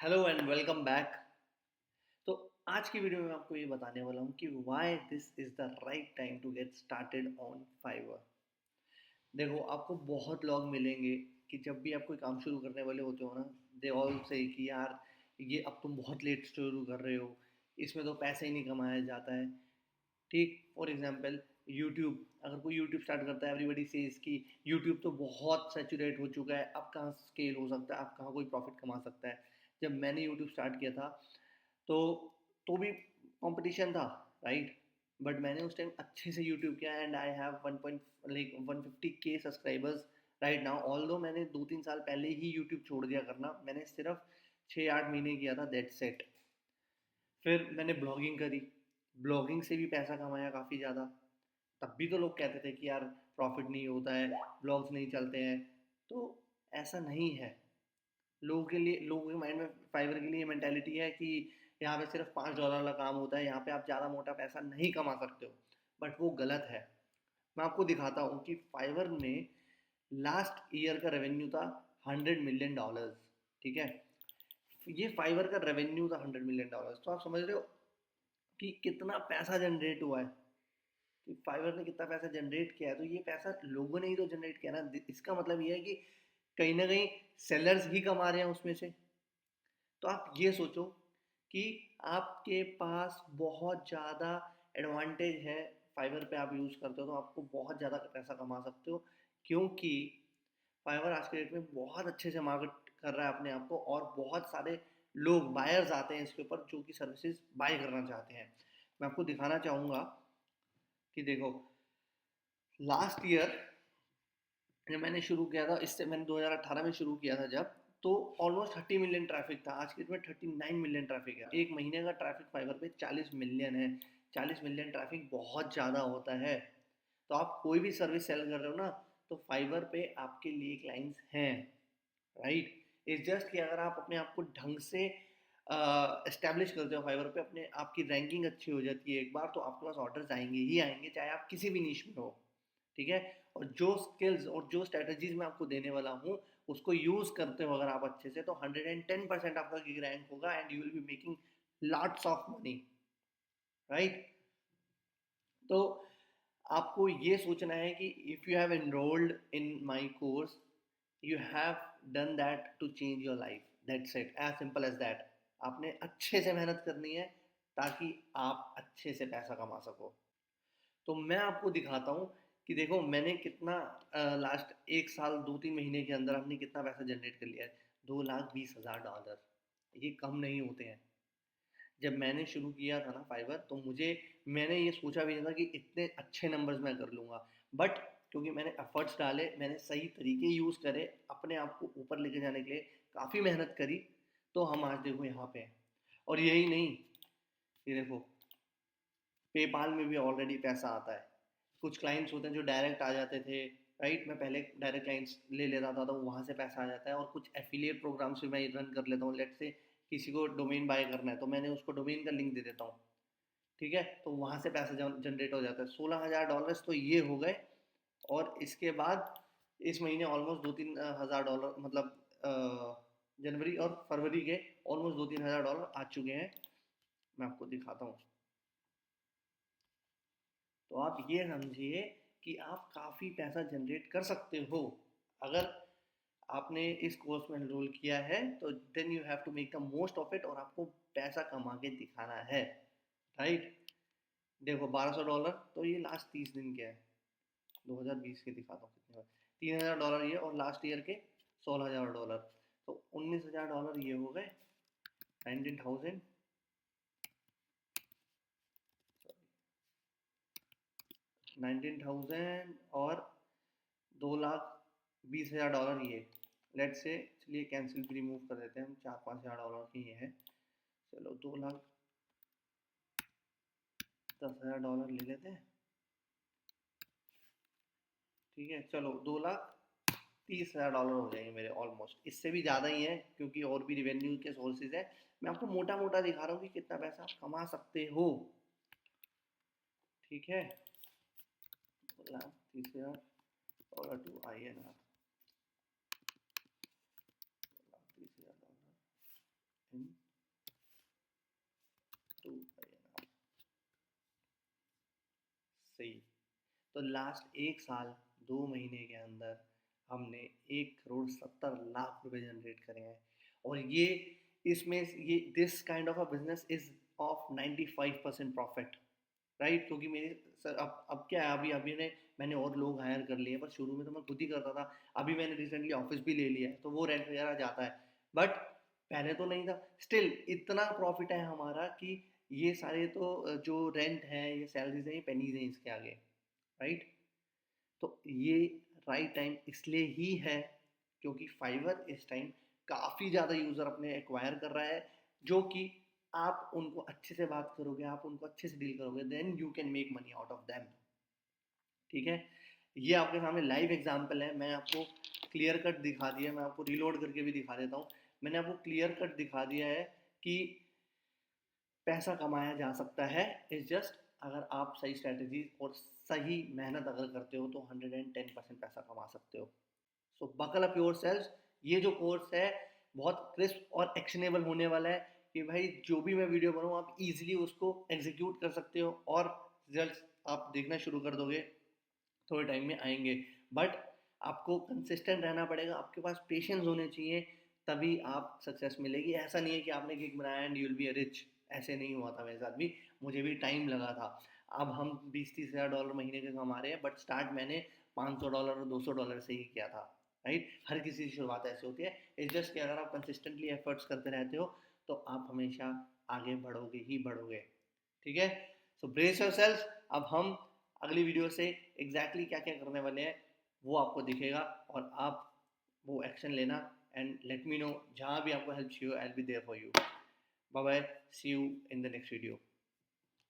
Hello and welcome back. तो आज की वीडियो में आपको ये बताने वाला हूँ कि why this is the right time to get started on Fiverr. देखो, आपको बहुत लोग मिलेंगे कि जब भी आप कोई काम शुरू करने वाले होते हो ना, दे ऑल से कि यार ये अब तुम बहुत लेट शुरू कर रहे हो, इसमें तो पैसे ही नहीं कमाया जाता है। ठीक, फॉर एग्जांपल यूट्यूब, अगर कोई यूट्यूब स्टार्ट करता है, एवरीबडी सेज कि यूट्यूब तो बहुत सैचुरेट हो चुका है, अब कहाँ स्केल हो सकता है, अब कहाँ कोई प्रॉफिट कमा सकता है। जब मैंने यूट्यूब स्टार्ट किया था तो तो भी कंपटीशन था, राइट। बट मैंने उस टाइम अच्छे से यूट्यूब किया and I have 150K subscribers right now. All दो मैंने 2-3 साल पहले ही यूट्यूब छोड़ दिया करना, मैंने सिर्फ 6-8 महीने किया था, दैट सेट। फिर मैंने ब्लॉगिंग करी, ब्लॉगिंग से भी पैसा कमाया काफ़ी ज़्यादा। तब भी तो लोग कहते थे कि यार प्रॉफिट नहीं होता है, ब्लॉग्स नहीं चलते हैं। तो ऐसा नहीं है। लोगों के माइंड में फाइवर के लिए मेंटेलिटी है कि यहाँ पे सिर्फ $5 का काम होता है, यहाँ पे आप ज़्यादा मोटा पैसा नहीं कमा सकते हो। बट वो गलत है। मैं आपको दिखाता हूँ कि फाइवर में लास्ट ईयर का रेवेन्यू था $100 मिलियन। ठीक है, ये फाइवर का रेवेन्यू था $100 मिलियन। तो आप समझ रहे हो कि कितना पैसा जनरेट हुआ है, कि फाइवर ने कितना पैसा जनरेट किया है। तो ये पैसा लोगों ने ही तो जनरेट किया ना। इसका मतलब ये है कि कहीं ना कहीं सेलर्स ही कमा रहे हैं उसमें से। तो आप ये सोचो कि आपके पास बहुत ज़्यादा एडवांटेज है, फाइवर पे आप यूज़ करते हो तो आपको बहुत ज़्यादा पैसा कमा सकते हो। क्योंकि फाइवर आज के डेट में बहुत अच्छे से मार्केट कर रहा है अपने आप को, और बहुत सारे लोग बायर्स आते हैं इसके ऊपर जो कि सर्विसेज बाय करना चाहते हैं। मैं आपको दिखाना चाहूँगा कि देखो, लास्ट ईयर जब मैंने शुरू किया था, इससे मैंने 2018 में शुरू किया था जब, तो ऑलमोस्ट 30 मिलियन ट्रैफिक था। आज के डेट में 39 मिलियन ट्रैफिक है। एक महीने का ट्रैफिक फाइवर पे 40 मिलियन है। 40 मिलियन ट्रैफिक बहुत ज़्यादा होता है। तो आप कोई भी सर्विस सेल कर रहे हो ना, तो फाइवर पे आपके लिए क्लाइंट्स हैं, राइट। इट्स जस्ट कि अगर आप अपने आप को ढंग से इस्टेब्लिश करते हो फाइवर पे, अपने आपकी रैंकिंग अच्छी हो जाती है एक बार, तो आपके पास ऑर्डर्स आएंगे ही आएंगे, चाहे आप किसी भी नीश में हो। ठीक है। और जो स्किल्स और जो स्ट्रेटजीज मैं आपको देने वाला हूँ, उसको यूज़ करते हो अगर आप अच्छे से, तो 110% आपका गिग रैंक होगा and you will be making lots of money, right. तो आपको ये सोचना है कि if you have enrolled in my course, you have done that to change your life, that's it, as simple as that. आपने अच्छे से मेहनत करनी है ताकि आप अच्छे से पैसा कमा सको। तो मैं आपको दिखाता हूँ कि देखो मैंने कितना लास्ट 1 साल 2-3 महीने के अंदर हमने कितना पैसा जनरेट कर लिया है। $2,20,000, ये कम नहीं होते हैं। जब मैंने शुरू किया था ना फाइवर, तो मैंने ये सोचा भी नहीं था कि इतने अच्छे नंबर्स मैं कर लूँगा। बट क्योंकि मैंने एफर्ट्स डाले, मैंने सही तरीके यूज़ करे, अपने आप को ऊपर लेके जाने के लिए काफ़ी मेहनत करी, तो हम आज देखो यहाँ पे हैं। और यही नहीं, ये देखो, पेपाल में भी ऑलरेडी पैसा आता है। कुछ क्लाइंट्स होते हैं जो डायरेक्ट आ जाते थे, राइट। मैं पहले डायरेक्ट क्लाइंट्स ले लेता था, तो वहाँ से पैसा आ जाता है। और कुछ एफिलिएट प्रोग्राम्स भी मैं रन कर लेता हूँ। लेट से किसी को डोमेन बाय करना है, तो मैंने उसको डोमेन का लिंक दे देता हूँ। ठीक है, तो वहाँ से पैसा जनरेट हो जाता है। $16,000 तो ये हो गए। और इसके बाद इस महीने ऑलमोस्ट 2-3 हज़ार डॉलर, मतलब जनवरी और फरवरी के ऑलमोस्ट $2-3 हज़ार आ चुके हैं। मैं आपको दिखाता हूँ। तो आप ये समझिए कि आप काफ़ी पैसा जनरेट कर सकते हो अगर आपने इस कोर्स में एनरोल किया है। तो then you have to make the most of it, और आपको पैसा कमा के दिखाना है, राइट। देखो, $1,200 तो ये लास्ट 30 दिन के है। 2020 के दिखाता हूँ कितने बार। $3,000 ये, और लास्ट ईयर के $16,000, तो $19,000 ये हो गए। 19,000, 19,000 और $2,20,000 ये। लेट से, चलिए कैंसिल भी रिमूव कर देते हैं हम, $4-5 हज़ार की ये है। चलो $2,10,000 ले लेते हैं। ठीक है, चलो $2,30,000 हो जाएंगे मेरे ऑलमोस्ट। इससे भी ज़्यादा ही है क्योंकि और भी रिवेन्यू के सोर्सेज है। मैं आपको मोटा मोटा दिखा रहा हूँ कि कितना पैसा आप कमा सकते हो। ठीक है, $2,30,000 टू INR, $2,30,000 इन 2 सही। तो लास्ट 1 साल 2 महीने के अंदर हमने 1,70,00,000 रुपए जनरेट करे हैं। और ये इसमें ये this kind of a business is of 95% profit, right? क्योंकि मेरे सर अब क्या है, अभी अभी ने मैंने और लोग हायर कर लिए, पर शुरू में तो मैं खुद ही करता था। अभी मैंने रिसेंटली ऑफिस भी ले लिया है, तो वो रेंट वगैरह जाता है, बट पहले तो नहीं था। स्टिल इतना प्रॉफिट है हमारा कि ये सारे तो जो रेंट है, ये सैलरीज हैं, ये पेनीज हैं इसके आगे, राइट? तो ये राइट टाइम इसलिए ही है क्योंकि फाइवर इस टाइम काफ़ी ज़्यादा यूज़र अपने एक्वायर कर रहा है, जो कि आप उनको अच्छे से बात करोगे, आप उनको अच्छे से डील करोगे, then you can make money out of them. ठीक है, ये आपके सामने लाइव एग्जांपल है। मैं आपको क्लियर कट दिखा दिया, मैं आपको रीलोड करके भी दिखा देता हूँ। मैंने आपको क्लियर कट दिखा दिया है कि पैसा कमाया जा सकता है। इस जस्ट अगर आप सही स्ट्रेटजी और सही मेहनत अगर करते हो तो 110% पैसा कमा सकते हो। सो बकल अप योर सेल्फ। ये जो कोर्स है बहुत क्रिस्प और एक्शनेबल होने वाला है कि भाई जो भी मैं वीडियो बनाऊँ आप इजीली उसको एग्जीक्यूट कर सकते हो और रिजल्ट आप देखना शुरू कर दोगे, थोड़े टाइम में आएंगे। बट आपको कंसिस्टेंट रहना पड़ेगा, आपके पास पेशेंस होने चाहिए, तभी आप सक्सेस मिलेगी। ऐसा नहीं है कि आपने गिग बनाया and you will be rich. ऐसे नहीं हुआ था मेरे साथ भी, मुझे भी टाइम लगा था। अब हम 20-30 हज़ार डॉलर महीने के कमा रहे हैं, बट स्टार्ट मैंने $500 और $200 से ही किया था, राइट? हर किसी की शुरुआत ऐसे होती है। इट्स जस्ट कि अगर आप कंसिस्टेंटली एफर्ट्स करते रहते हो तो आप हमेशा आगे बढ़ोगे ही बढ़ोगे। ठीक है, सो ब्रेस योरसेल्फ। अब हम अगली वीडियो से एग्जैक्टली क्या क्या करने वाले हैं वो आपको दिखेगा, और आप वो एक्शन लेना एंड लेट मी नो। जहाँ भी आपको हेल्प चाहिए I will be there for you. Bye bye, see you in the next video.